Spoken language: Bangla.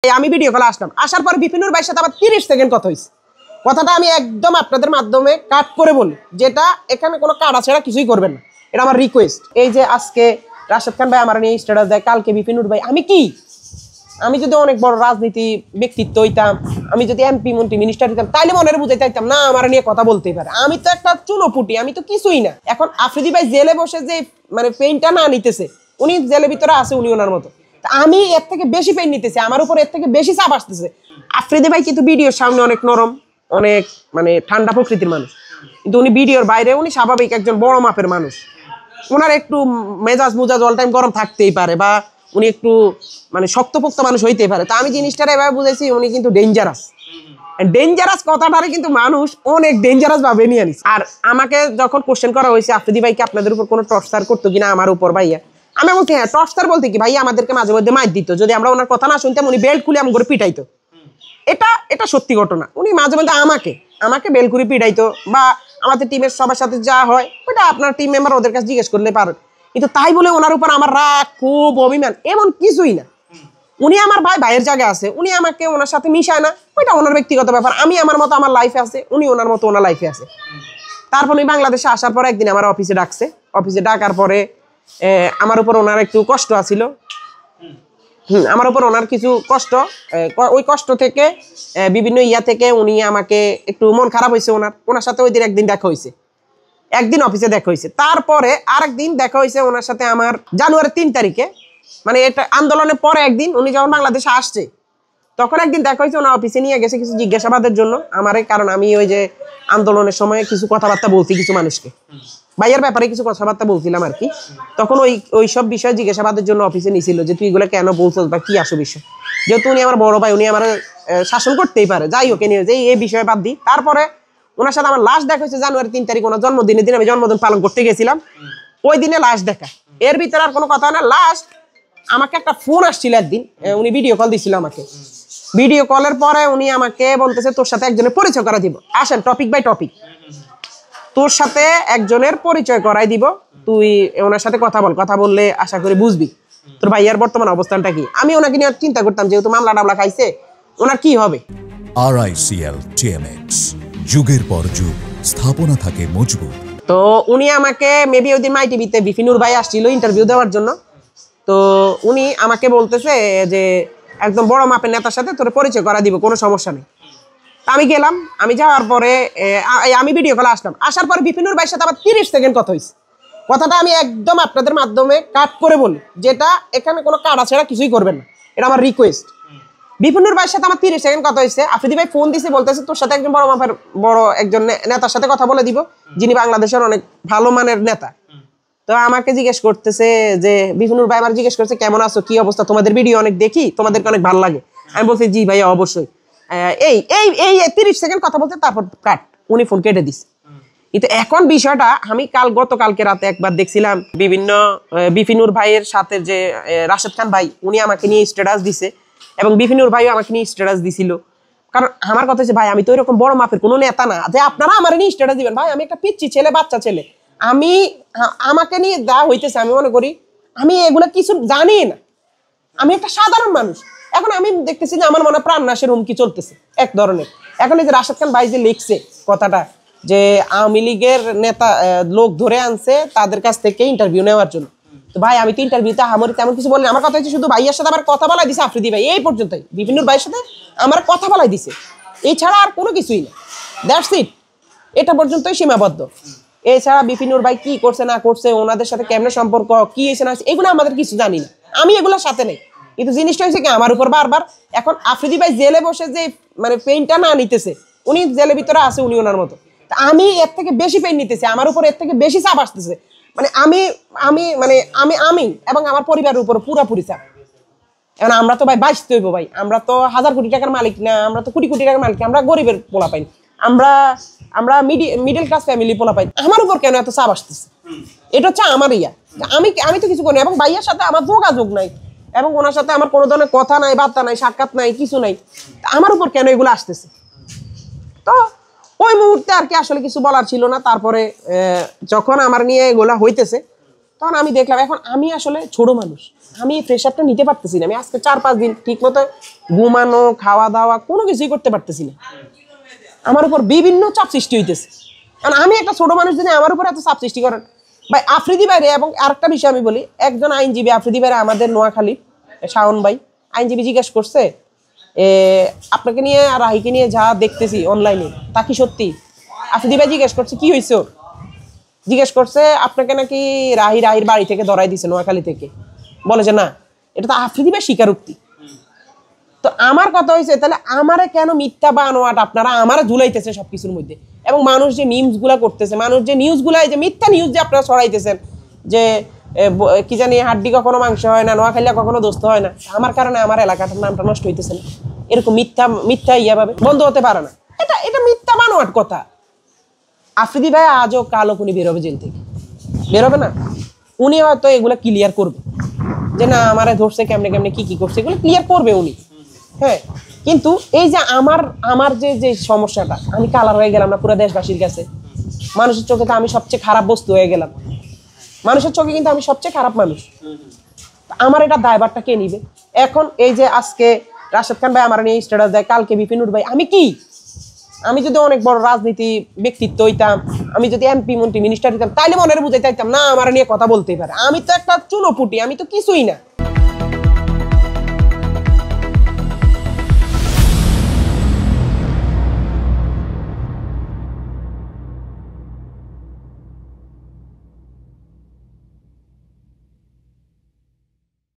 আমি ভিডিও কলে আসলাম, আসার পরে বিপিনুর ভাইয়ের সাথে আবার 30 সেকেন্ড কথা হয়েছে। কথাটা আমি একদম আপনাদের মাধ্যমে কাট করে বলি, যেটা এখানে কোনো কাটা ছাড়া কিছুই করবেন না, এটা আমার রিকোয়েস্ট। এই যে আজকে রাশেদ খান ভাই আমার নিয়ে স্ট্যাটাস দেয়, কালকে বিপিনুর ভাই, আমি কি, আমি যদি অনেক বড় রাজনীতি ব্যক্তিত্ব হইতাম, আমি যদি এমপি মন্ত্রী মিনিস্টার হইতাম, তাইলে মনের বুঝাইতে চাইতাম না আমার নিয়ে কথা বলতেই পারে। আমি তো একটা চুনোপুটি, আমি তো কিছুই না। এখন আফ্রিদি ভাই জেলে বসে যে মানে পেইনটা না নিতেছে, উনি জেলের ভিতরে আছে, উনি ওনার মতো, আমি এর থেকে বেশি পেইন নিতেছি, আমার উপর এর থেকে বেশি চাপ আসতেছে। আফ্রিদি ভাই কিন্তু ভিডিওর সামনে অনেক নরম, অনেক মানে ঠান্ডা প্রকৃতির মানুষ, কিন্তু উনি ভিডিওর বাইরে উনি স্বাভাবিক একজন বড় মাপের মানুষ। ওনার একটু মেজাজ মুজাজ অল টাইম গরম থাকতেই পারে, বা উনি একটু মানে শক্তপোক্ত মানুষ হইতেই পারে। তা আমি জিনিসটা এভাবে বুঝেছি, উনি কিন্তু ডেঞ্জারাস। ডেঞ্জারাস কথাটারে কিন্তু মানুষ অনেক ডেঞ্জারাস ভাবে নিয়ে আনিস। আর আমাকে যখন কোশ্চেন করা হয়েছে আফ্রিদি ভাইকে আপনাদের উপর কোনো টর্চার করতো কিনা আমার উপর, ভাইয়া আমি বলছি হ্যাঁ টর্চার বলতে কি ভাইয়া আমাদেরকে মাঝে মধ্যে মাইর দিত, যদি আমরা ওনার কথা না শুনতাম উনি বেল্ট খুলে আমার করে পিটাইতো। এটা সত্যি ঘটনা। উনি মাঝে মধ্যে আমাকে বেল করে পিটাইতো, বা আমাদের টিমের সবার সাথে যা হয় ওইটা আপনার টিম মেম্বার ওদের কাছে জিজ্ঞেস করলে পারেন। কিন্তু তাই বলে ওনার উপর আমার রাগ খুব অভিমান এমন কিছুই না। উনি আমার ভাইয়ের জায়গায় আছে, উনি আমাকে ওনার সাথে মিশায় না, ওইটা ওনার ব্যক্তিগত ব্যাপার। আমি আমার মতো আমার লাইফে আছে, উনি ওনার মতো ওনার লাইফে আছে। তারপর উনি বাংলাদেশে আসার পরে একদিন আমার অফিসে ডাকছে, অফিসে ডাকার পরে আমার উপর ওনার একটু কষ্ট আছিল, আমার উপর ওনার কিছু কষ্ট, ওই কষ্ট থেকে বিভিন্ন ইয়া থেকে উনি আমাকে একটু মন খারাপ হয়েছে ওনার সাথে ওই দিন একদিন দেখা হয়েছে, একদিন অফিসে দেখা হয়েছে। তারপরে আরেকদিন দেখা হয়েছে ওনার সাথে আমার জানুয়ারি 3 তারিখে, মানে এটা আন্দোলনের পরে একদিন উনি যখন বাংলাদেশে আসছে তখন একদিন দেখা হয়েছে, ওনার অফিসে নিয়ে গেছে কিছু জিজ্ঞাসাবাদের জন্য আমারে, কারণ আমি ওই যে আন্দোলনের সময় কিছু কথাবার্তা বলছি কিছু মানুষকে, ভাইয়ের ব্যাপারে কিছু কথাবার্তা বলছিলাম আর কি। তখন ওই সব বিষয়ে জিজ্ঞাসাবাদের জন্য অফিসে নিয়েছিল যে তুই এগুলো কেন বলছিস বা কি আসো বিষয়, যেহেতু উনি আমার বড় ভাই, উনি আমার শাসন করতেই পারে, যাই হোক নিয়ে যে এই বিষয়ে বাদ দিই। তারপরে ওনার সাথে আমার লাস্ট দেখা হয়েছে জানুয়ারি 3 তারিখ, ওনার জন্মদিনের দিন আমি জন্মদিন পালন করতে গেছিলাম, ওই দিনে লাস্ট দেখা। এর ভিতরে আর কোনো কথা না। লাস্ট আমাকে একটা ফোন আসছিল একদিন, উনি ভিডিও কল দিছিল আমাকে। ভিডিও কলের পরে উনি আমাকে বলতেছে তোর সাথে একজনের পরিচয় করা দিব, আসেন টপিক বাই টপিক, তোর সাথে একজনের পরিচয় করাই দিব, তুই ওনার সাথে কথা বল, কথা বললে আশা করি বুঝবি তোর ভাইয়ার বর্তমান অবস্থানটা কি। আমি ওনাকে নিয়ে চিন্তা করতাম, যেহেতু মামলা টামলা খাইছে ওনার কি হবে। RICL TMX, যুগের পর যুগ স্থাপনা থাকে মজবুত। তো উনি আমাকে মেবি ওই দিন মাই টিভিতে বিপিনুর ভাই আসছিল ইন্টারভিউ দেওয়ার জন্য, তো উনি আমাকে বলতেছে যে একদম বড় মাপের নেতার সাথে তোর পরিচয় করা দিব, কোনো সমস্যা নেই। আমি গেলাম, আমি যাওয়ার পরে আমি ভিডিও কলে আসলাম, আসার পরে বিপিনুর ভাইয়ের সাথে আবার 30 সেকেন্ড কথা হয়েছে। কথাটা আমি একদম আপনাদের মাধ্যমে কাট করে বলি, যেটা এখানে কোনো কাটা ছাড়া কিছুই করবেন না, এটা আমার রিকোয়েস্ট। বিপিনুর ভাইয়ের সাথে আমার 30 সেকেন্ড কথা হয়েছে। আফ্রিদি ভাই ফোন দিছে, বলতেছে তোর সাথে একজন বড় মাপের বড় একজন নেতার সাথে কথা বলে দিব, যিনি বাংলাদেশের অনেক ভালো মানের নেতা। তো আমাকে জিজ্ঞেস করতেছে যে বিপিনুর ভাই আমার জিজ্ঞেস করছে কেমন আছো, কি অবস্থা, তোমাদের ভিডিও অনেক দেখি, তোমাদেরকে অনেক ভালো লাগে। আমি বলছি জি ভাইয়া অবশ্যই। এই এই এই 30 সেকেন্ড কথা বলতে তারপর কাট, উনি ফোন কেটে দিস। কিন্তু এখন বিষয়টা আমি গতকালকে রাতে একবার দেখছিলাম বিভিন্ন বিপিনুর ভাইয়ের সাথে যে রাশেদ খান ভাই, উনি আমাকে নিয়ে স্ট্যাটাস দিছে, এবং বিপিনুর ভাইও আমাকে নিয়ে স্ট্যাটাস দিছিল। কারণ আমার কথা হচ্ছে ভাই আমি তো এরকম বড় মাপের কোনো নেতা না যে আপনারা আমার নিয়ে স্ট্যাটাস দিবেন। ভাই আমি একটা পিচ্ছি ছেলে, বাচ্চা ছেলে, আমি আমাকে নিয়ে যা হইতেছে আমি মনে করি আমি এগুলো কিছু জানি না, আমি একটা সাধারণ মানুষ। এখন আমি দেখতেছি যে আমার মনে প্রাণ নাশের হুমকি চলতেছে এক ধরনের। এখন এই যে রাশেদ খান ভাই যে লিখছে কথাটা, যে আওয়ামী লীগের নেতা লোক ধরে আনছে তাদের কাছ থেকে ইন্টারভিউ নেওয়ার জন্য, তো ভাই আমি তো ইন্টারভিউতে আমার তেমন কিছু বলিনি। আমার কথা হচ্ছে শুধু ভাইয়ের সাথে আমার কথা বলাই দিছে আফ্রিদি ভাই, এই পর্যন্তই। বিপিনুর ভাইয়ের সাথে আমার কথা বলাই দিছে, এছাড়া আর কোনো কিছুই না, দ্যাটস ইট, এটা পর্যন্তই সীমাবদ্ধ। এছাড়া বিপিনুর ভাই কি করছে না করছে, ওনাদের সাথে কেমনে সম্পর্ক, কি হয়েছে না, এগুলো আমাদের কিছু জানি না, আমি এগুলোর সাথে নেই। কিন্তু জিনিসটা হয়েছে কি আমার উপর বারবার এখন আফ্রিদি ভাই জেলে বসে যে মানে পেইনটা না নিতেছে, উনি জেলের ভিতরে আছে, উনি ওনার মতো, আমি এর থেকে বেশি পেইন নিতেছি, আমার উপর এর থেকে বেশি চাপ আসতেছে। মানে আমি এবং আমার পরিবারের উপর পুরোপুরি চাপ। এখন আমরা তো ভাই বাঁচতে হইব ভাই, আমরা তো হাজার কোটি টাকার মালিক না, আমরা তো কোটি কোটি টাকার মালিক, আমরা গরিবের পোলা পাই, আমরা মিডল ক্লাস ফ্যামিলি পোলা পাই, আমার উপর কেন এত চাপ আসতেছে? এটা হচ্ছে আমার ইয়া, আমি তো কিছু করি না, এবং ভাইয়ের সাথে আমার যোগাযোগ নাই, এবং ওনার সাথে আমার কোনো ধরনের কথা নাই, বার্তা নাই, সাক্ষাৎ নাই, কিছু নাই, আমার উপর কেন এগুলো আসতেছে? তো ওই মুহূর্তে আর কি আসলে কিছু বলার ছিল না। তারপরে যখন আমার নিয়ে এগুলা হইতেছে তখন আমি দেখলাম এখন আমি আসলে ছোট মানুষ, আমি এই প্রেশারটা নিতে পারতেছি না। আমি আজকে 4-5 দিন ঠিক মতো ঘুমানো খাওয়া দাওয়া কোনো কিছুই করতে পারতেছি না, আমার উপর বিভিন্ন চাপ সৃষ্টি হইতেছে। কারণ আমি একটা ছোট মানুষ যদি আমার উপর এত চাপ সৃষ্টি করেন ভাই। আফ্রিদি ভাইরে, এবং আরেকটা বিষয় আমি বলি, একজন আইনজীবী আফ্রিদি ভাইরে আমাদের নোয়াখালী শাওন ভাই আইনজীবী জিজ্ঞেস করছে আপনাকে নিয়ে আর রাহিকে নিয়ে যা দেখতেছি অনলাইনে তা কি সত্যি? আফ্রিদি ভাই জিজ্ঞেস করছে কি হয়েছে ওর, জিজ্ঞেস করছে আপনাকে নাকি রাহির বাড়ি থেকে ধরাই দিছে নোয়াখালী থেকে, বলে যে না এটা তো আফ্রিদি ভাই স্বীকারোক্তি। তো আমার কথা হয়েছে তাহলে আমারে কেন মিথ্যা বা আনোয়াট আপনারা আমারে ঝুলাইতেছে সবকিছুর মধ্যে, এবং মানুষ যে নিউজগুলা করতেছে, মানুষ যে নিউজগুলা, যে মিথ্যা নিউজ যে আপনারা ছড়াইতেছেন যে কি জানি হাড্ডি কখনো মাংস হয় না, নোয়াখালী কখনো দোস্ত হয় না, আমার কারণে আমার এলাকাটার নামটা নষ্ট হইতেছে না, এরকম মিথ্যা ভাবে বন্ধ হতে পারে না। এটা মিথ্যা বানোয়াট কথা। আফ্রিদি ভাই আজও কালো উনি বেরোবে জেল থেকে, বেরোবে না? উনি হয়তো এগুলো ক্লিয়ার করবে যে না আমারে ধরছে কেমনে কেমনে কি করছে, এগুলো ক্লিয়ার করবে উনি। হ্যাঁ, কিন্তু এই যে আমার যে সমস্যাটা, আমি কালার হয়ে গেলাম না পুরো দেশবাসীর কাছে, মানুষের চোখে তো আমি সবচেয়ে খারাপ বস্তু হয়ে গেলাম, মানুষের চোখে কিন্তু আমি সবচেয়ে খারাপ মানুষ। আমার এটা দায়ভারটা কে নিবে? এখন এই যে আজকে রাশেদ খান ভাই আমার নিয়ে স্ট্যাটাস দেয়, কালকে বিপিনুর ভাই, আমি কি, আমি যদি অনেক বড় রাজনীতি ব্যক্তিত্ব হইতাম, আমি যদি এমপি মন্ত্রী মিনিস্টার হইতাম, তাইলে মনের বুঝাইতে চাইতাম না আমার নিয়ে কথা বলতেই পারে। আমি তো একটা চুনোপুটি, আমি তো কিছুই না।